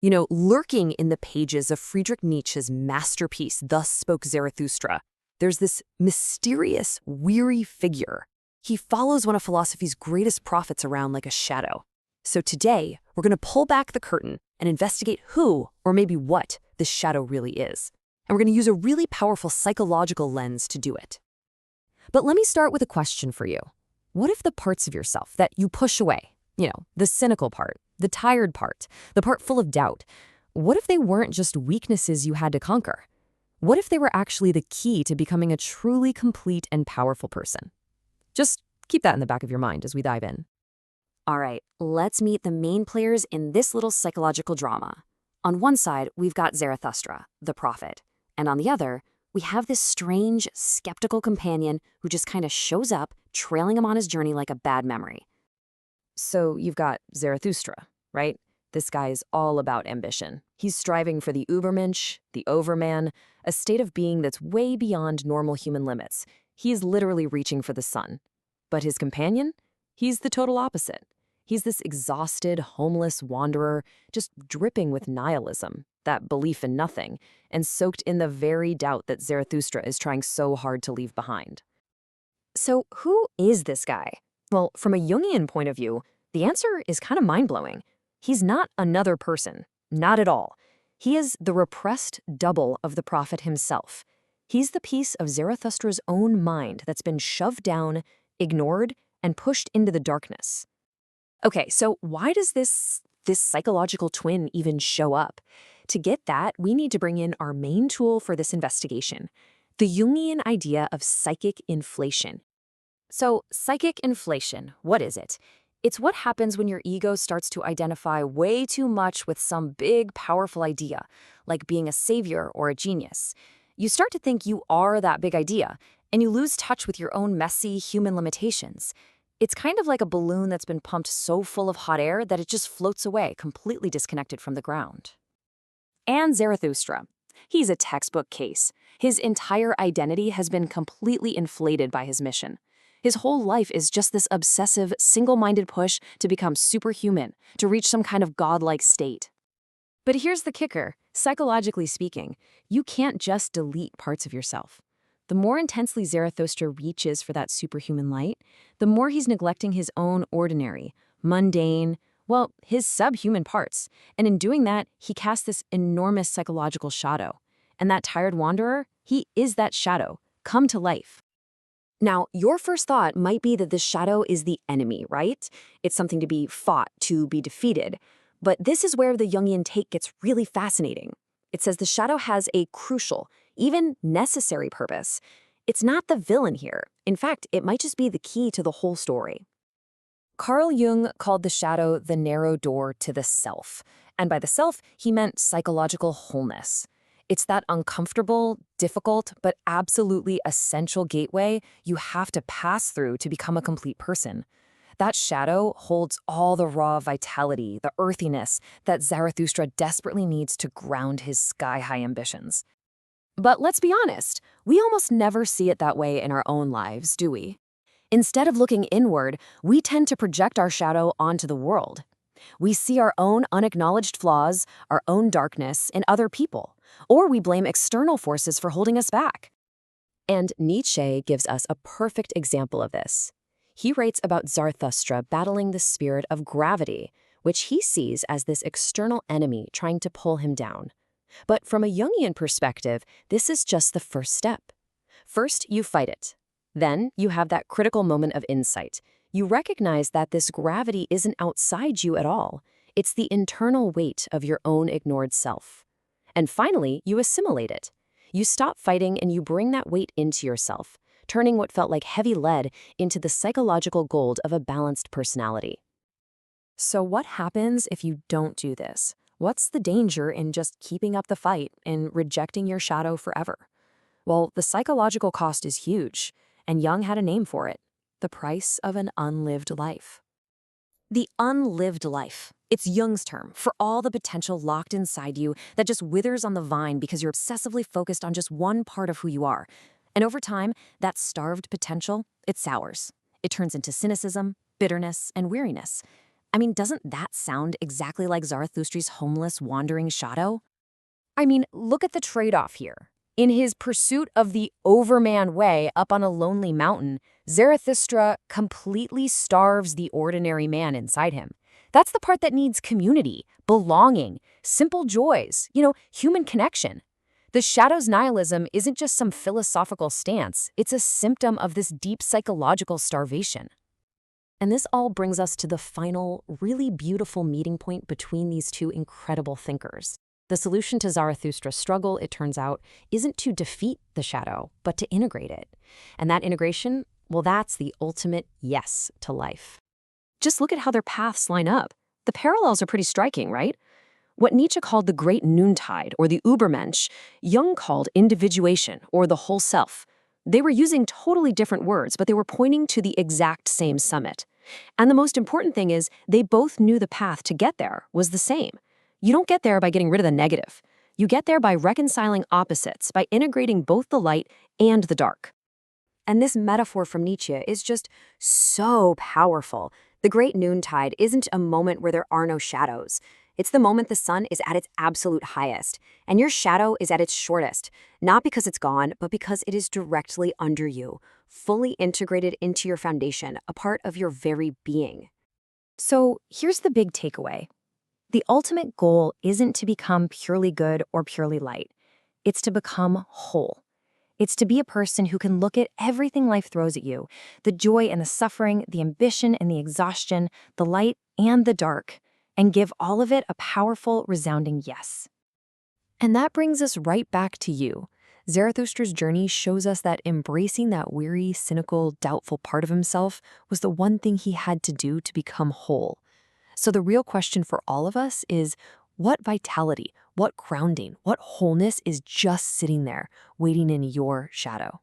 Lurking in the pages of Friedrich Nietzsche's masterpiece, Thus Spoke Zarathustra, there's this mysterious, weary figure. He follows one of philosophy's greatest prophets around like a shadow. So today, we're going to pull back the curtain and investigate who, or maybe what, this shadow really is. And we're going to use a really powerful psychological lens to do it. But let me start with a question for you. What if the parts of yourself that you push away, the cynical part, the tired part, the part full of doubt, what if they weren't just weaknesses you had to conquer? What if they were actually the key to becoming a truly complete and powerful person? Just keep that in the back of your mind as we dive in. All right, let's meet the main players in this little psychological drama. On one side, we've got Zarathustra, the prophet. And on the other, we have this strange, skeptical companion who just kind of shows up, trailing him on his journey like a bad memory. So you've got Zarathustra, right? This guy is all about ambition. He's striving for the Übermensch, the Overman, a state of being that's way beyond normal human limits. He is literally reaching for the sun. But his companion? He's the total opposite. He's this exhausted, homeless wanderer, just dripping with nihilism, that belief in nothing, and soaked in the very doubt that Zarathustra is trying so hard to leave behind. So who is this guy? Well, from a Jungian point of view, the answer is kind of mind-blowing. He's not another person, not at all. He is the repressed double of the prophet himself. He's the piece of Zarathustra's own mind that's been shoved down, ignored, and pushed into the darkness. Okay, so why does this psychological twin even show up? To get that, we need to bring in our main tool for this investigation, the Jungian idea of psychic inflation. So, psychic inflation, what is it? It's what happens when your ego starts to identify way too much with some big, powerful idea, like being a savior or a genius. You start to think you are that big idea, and you lose touch with your own messy human limitations. It's kind of like a balloon that's been pumped so full of hot air that it just floats away, completely disconnected from the ground. And Zarathustra. He's a textbook case. His entire identity has been completely inflated by his mission. His whole life is just this obsessive, single-minded push to become superhuman, to reach some kind of godlike state. But here's the kicker. Psychologically speaking, you can't just delete parts of yourself. The more intensely Zarathustra reaches for that superhuman light, the more he's neglecting his own ordinary, mundane, his subhuman parts. And in doing that, he casts this enormous psychological shadow. And that tired wanderer, he is that shadow, come to life. Now, your first thought might be that this shadow is the enemy, right? It's something to be fought, to be defeated. But this is where the Jungian take gets really fascinating. It says the shadow has a crucial, even necessary purpose. It's not the villain here. In fact, it might just be the key to the whole story. Carl Jung called the shadow the narrow door to the self. And by the self, he meant psychological wholeness. It's that uncomfortable, difficult, but absolutely essential gateway you have to pass through to become a complete person. That shadow holds all the raw vitality, the earthiness that Zarathustra desperately needs to ground his sky-high ambitions. But let's be honest, we almost never see it that way in our own lives, do we? Instead of looking inward, we tend to project our shadow onto the world. We see our own unacknowledged flaws, our own darkness in other people, or we blame external forces for holding us back. And Nietzsche gives us a perfect example of this. He writes about Zarathustra battling the spirit of gravity, which he sees as this external enemy trying to pull him down. But from a Jungian perspective, this is just the first step. First, you fight it. Then you have that critical moment of insight. You recognize that this gravity isn't outside you at all. It's the internal weight of your own ignored self. And finally, you assimilate it. You stop fighting and you bring that weight into yourself, turning what felt like heavy lead into the psychological gold of a balanced personality. So what happens if you don't do this? What's the danger in just keeping up the fight and rejecting your shadow forever? Well, the psychological cost is huge, and Jung had a name for it. The price of an unlived life. The unlived life. It's Jung's term for all the potential locked inside you that just withers on the vine because you're obsessively focused on just one part of who you are. And over time, that starved potential, it sours. It turns into cynicism, bitterness, and weariness. I mean, doesn't that sound exactly like Zarathustra's homeless, wandering shadow? I mean, look at the trade-off here. In his pursuit of the overman way up on a lonely mountain, Zarathustra completely starves the ordinary man inside him. That's the part that needs community, belonging, simple joys, human connection. The shadow's nihilism isn't just some philosophical stance, it's a symptom of this deep psychological starvation. And this all brings us to the final, really beautiful meeting point between these two incredible thinkers. The solution to Zarathustra's struggle, it turns out, isn't to defeat the shadow, but to integrate it. And that integration, well, that's the ultimate yes to life. Just look at how their paths line up. The parallels are pretty striking, right? What Nietzsche called the great noontide, or the Übermensch, Jung called individuation, or the whole self. They were using totally different words, but they were pointing to the exact same summit. And the most important thing is, they both knew the path to get there was the same. You don't get there by getting rid of the negative. You get there by reconciling opposites, by integrating both the light and the dark. And this metaphor from Nietzsche is just so powerful. The great noontide isn't a moment where there are no shadows. It's the moment the sun is at its absolute highest, and your shadow is at its shortest, not because it's gone, but because it is directly under you, fully integrated into your foundation, a part of your very being. So here's the big takeaway. The ultimate goal isn't to become purely good or purely light. It's to become whole. It's to be a person who can look at everything life throws at you, the joy and the suffering, the ambition and the exhaustion, the light and the dark, and give all of it a powerful, resounding yes. And that brings us right back to you. Zarathustra's journey shows us that embracing that weary, cynical, doubtful part of himself was the one thing he had to do to become whole. So the real question for all of us is, what vitality, what grounding, what wholeness is just sitting there, waiting in your shadow?